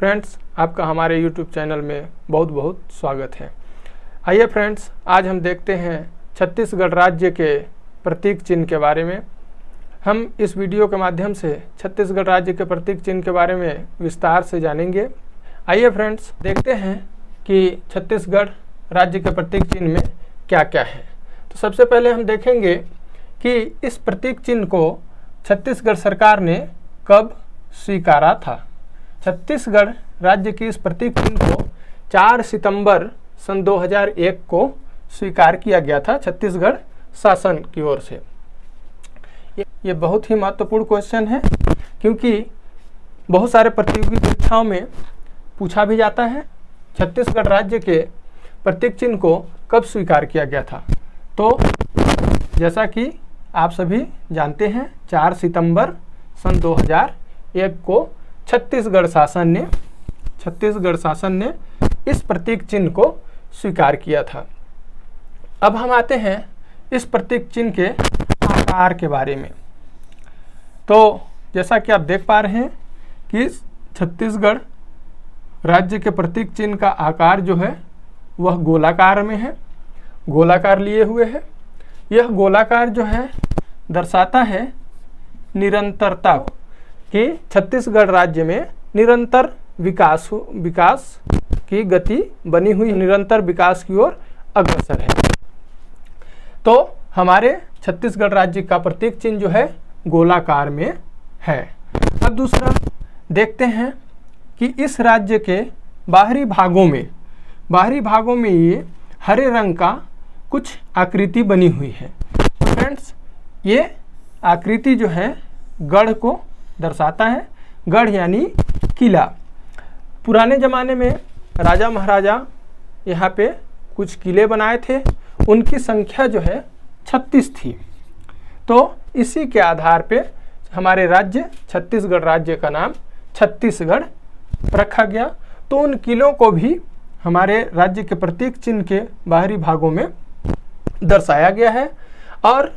Friends, आपका हमारे YouTube channel में बहुत बहुत स्वागत है। आइए फ्रेंड्स, आज हम देखते हैं छत्तीसगढ़ राज्य के प्रतीक चिन्ह के बारे में। हम इस वीडियो के माध्यम से छत्तीसगढ़ राज्य के प्रतीक चिन्ह के बारे में विस्तार से जानेंगे। आइए फ्रेंड्स, देखते हैं कि छत्तीसगढ़ राज्य के प्रतीक चिन्ह में क्या क्या है। तो सबसे पहले हम देखेंगे कि इस प्रतीक चिन्ह को छत्तीसगढ़ सरकार ने कब स्वीकारा था। छत्तीसगढ़ राज्य की इस प्रतीक चिन्ह को 4 सितंबर सन 2001 को स्वीकार किया गया था छत्तीसगढ़ शासन की ओर से। ये बहुत ही महत्वपूर्ण क्वेश्चन है, क्योंकि बहुत सारे प्रतियोगी परीक्षाओं में पूछा भी जाता है छत्तीसगढ़ राज्य के प्रतीक चिन्ह को कब स्वीकार किया गया था। तो जैसा कि आप सभी जानते हैं, 4 सितंबर सन 2001 को छत्तीसगढ़ शासन ने इस प्रतीक चिन्ह को स्वीकार किया था। अब हम आते हैं इस प्रतीक चिन्ह के आकार के बारे में। तो जैसा कि आप देख पा रहे हैं कि छत्तीसगढ़ राज्य के प्रतीक चिन्ह का आकार जो है वह गोलाकार में है, गोलाकार लिए हुए है। यह गोलाकार जो है दर्शाता है निरंतरता कि छत्तीसगढ़ राज्य में निरंतर विकास की गति बनी हुई, निरंतर विकास की ओर अग्रसर है। तो हमारे छत्तीसगढ़ राज्य का प्रतीक चिन्ह जो है गोलाकार में है। अब दूसरा देखते हैं कि इस राज्य के बाहरी भागों में ये हरे रंग का कुछ आकृति बनी हुई है। तो फ्रेंड्स, ये आकृति जो है गढ़ को दर्शाता है। गढ़ यानी किला। पुराने ज़माने में राजा महाराजा यहाँ पे कुछ किले बनाए थे, उनकी संख्या जो है 36 थी। तो इसी के आधार पे हमारे राज्य छत्तीसगढ़ राज्य का नाम छत्तीसगढ़ रखा गया। तो उन किलों को भी हमारे राज्य के प्रतीक चिन्ह के बाहरी भागों में दर्शाया गया है। और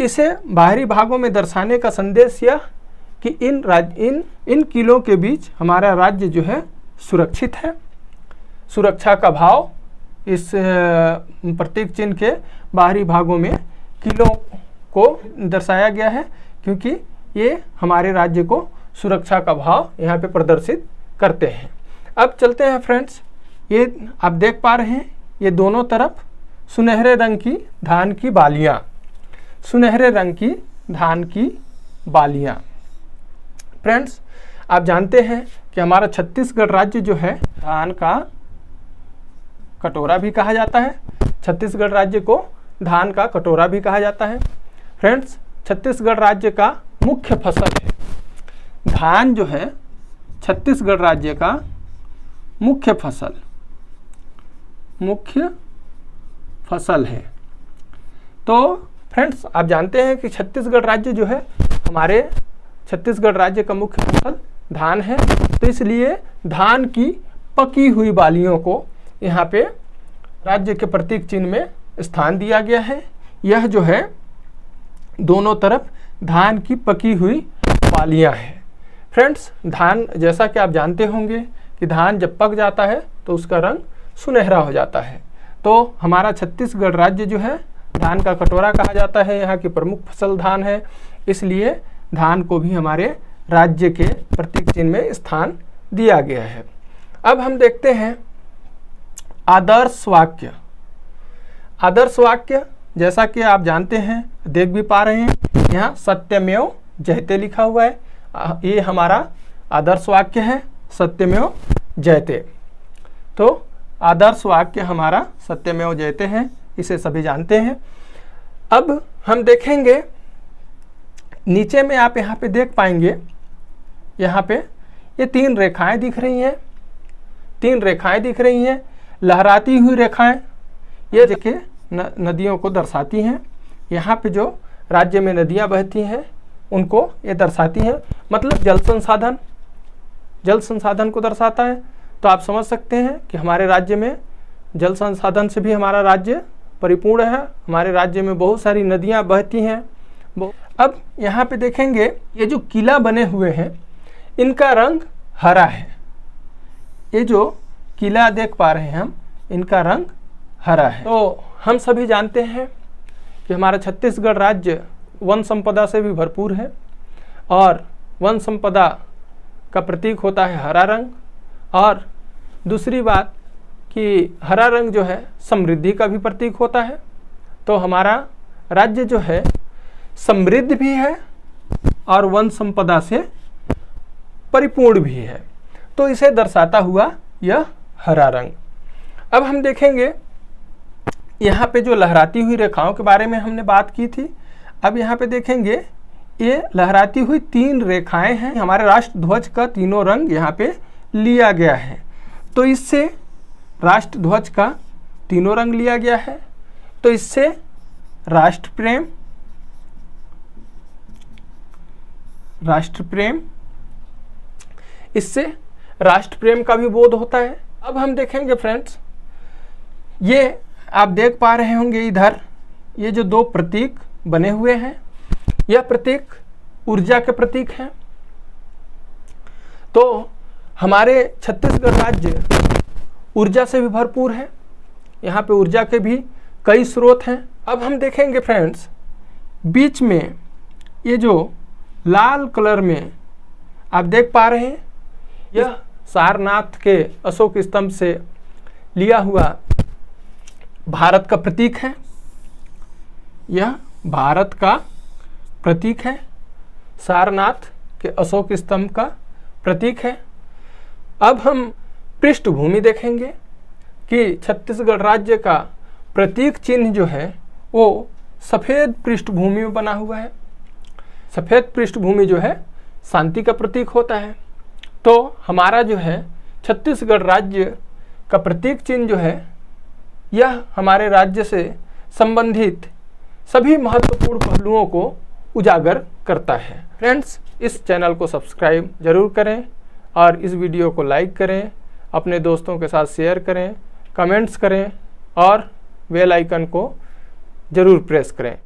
इसे बाहरी भागों में दर्शाने का संदेश यह कि इन किलों के बीच हमारा राज्य जो है सुरक्षित है। सुरक्षा का भाव इस प्रतीक चिन्ह के बाहरी भागों में किलों को दर्शाया गया है, क्योंकि ये हमारे राज्य को सुरक्षा का भाव यहाँ पे प्रदर्शित करते हैं। अब चलते हैं फ्रेंड्स, ये आप देख पा रहे हैं, ये दोनों तरफ सुनहरे रंग की धान की बालियाँ, सुनहरे रंग की धान की बालियाँ। फ्रेंड्स, आप जानते हैं कि हमारा छत्तीसगढ़ राज्य जो है धान का कटोरा भी कहा जाता है। छत्तीसगढ़ राज्य को धान का कटोरा भी कहा जाता है। फ्रेंड्स, छत्तीसगढ़ राज्य का मुख्य फसल है धान, जो है छत्तीसगढ़ राज्य का मुख्य फसल है। तो फ्रेंड्स, आप जानते हैं कि छत्तीसगढ़ राज्य जो है हमारे छत्तीसगढ़ राज्य का मुख्य फसल धान है। तो इसलिए धान की पकी हुई बालियों को यहाँ पे राज्य के प्रतीक चिन्ह में स्थान दिया गया है। यह जो है दोनों तरफ धान की पकी हुई बालियाँ हैं। फ्रेंड्स, धान, जैसा कि आप जानते होंगे कि धान जब पक जाता है तो उसका रंग सुनहरा हो जाता है। तो हमारा छत्तीसगढ़ राज्य जो है धान का कटोरा कहा जाता है। यहाँ की प्रमुख फसल धान है, इसलिए धान को भी हमारे राज्य के प्रतीक चिन्ह में स्थान दिया गया है। अब हम देखते हैं आदर्श वाक्य। आदर्श वाक्य, जैसा कि आप जानते हैं, देख भी पा रहे हैं, यहाँ सत्यमेव जयते लिखा हुआ है। ये हमारा आदर्श वाक्य है, सत्यमेव जयते। तो आदर्श वाक्य हमारा सत्यमेव जयते है, इसे सभी जानते हैं। अब हम देखेंगे नीचे में, आप यहाँ पे देख पाएंगे, यहाँ पे ये 3 रेखाएं दिख रही हैं, 3 रेखाएं दिख रही हैं, लहराती हुई रेखाएं। ये देखिए नदियों को दर्शाती हैं। यहाँ पे जो राज्य में नदियाँ बहती हैं उनको ये दर्शाती हैं, मतलब जल संसाधन को दर्शाता है। तो आप समझ सकते हैं कि हमारे राज्य में जल संसाधन से भी हमारा राज्य परिपूर्ण है। हमारे राज्य में बहुत सारी नदियाँ बहती हैं। अब यहाँ पे देखेंगे, ये जो किला बने हुए हैं इनका रंग हरा है। ये जो किला देख पा रहे हैं हम, इनका रंग हरा है। तो हम सभी जानते हैं कि हमारा छत्तीसगढ़ राज्य वन संपदा से भी भरपूर है और वन संपदा का प्रतीक होता है हरा रंग। और दूसरी बात कि हरा रंग जो है समृद्धि का भी प्रतीक होता है। तो हमारा राज्य जो है समृद्ध भी है और वन संपदा से परिपूर्ण भी है, तो इसे दर्शाता हुआ यह हरा रंग। अब हम देखेंगे यहाँ पे जो लहराती हुई रेखाओं के बारे में हमने बात की थी। अब यहाँ पे देखेंगे ये लहराती हुई 3 रेखाएं हैं। हमारे राष्ट्र ध्वज का तीनों रंग यहाँ पे लिया गया है, तो इससे राष्ट्र ध्वज का तीनों रंग लिया गया है। तो इससे राष्ट्र प्रेम, इससे राष्ट्र प्रेम का भी बोध होता है। अब हम देखेंगे फ्रेंड्स, ये आप देख पा रहे होंगे इधर ये जो 2 प्रतीक बने हुए हैं, यह प्रतीक ऊर्जा के प्रतीक हैं। तो हमारे छत्तीसगढ़ राज्य ऊर्जा से भी भरपूर है, यहाँ पे ऊर्जा के भी कई स्रोत हैं। अब हम देखेंगे फ्रेंड्स, बीच में ये जो लाल कलर में आप देख पा रहे हैं, यह सारनाथ के अशोक स्तंभ से लिया हुआ भारत का प्रतीक है। यह भारत का प्रतीक है, सारनाथ के अशोक स्तंभ का प्रतीक है। अब हम पृष्ठभूमि देखेंगे कि छत्तीसगढ़ राज्य का प्रतीक चिन्ह जो है वो सफ़ेद पृष्ठभूमि में बना हुआ है। सफ़ेद पृष्ठभूमि जो है शांति का प्रतीक होता है। तो हमारा जो है छत्तीसगढ़ राज्य का प्रतीक चिन्ह जो है, यह हमारे राज्य से संबंधित सभी महत्वपूर्ण पहलुओं को उजागर करता है। फ्रेंड्स, इस चैनल को सब्सक्राइब जरूर करें और इस वीडियो को लाइक करें, अपने दोस्तों के साथ शेयर करें, कमेंट्स करें और बेल आइकन को ज़रूर प्रेस करें।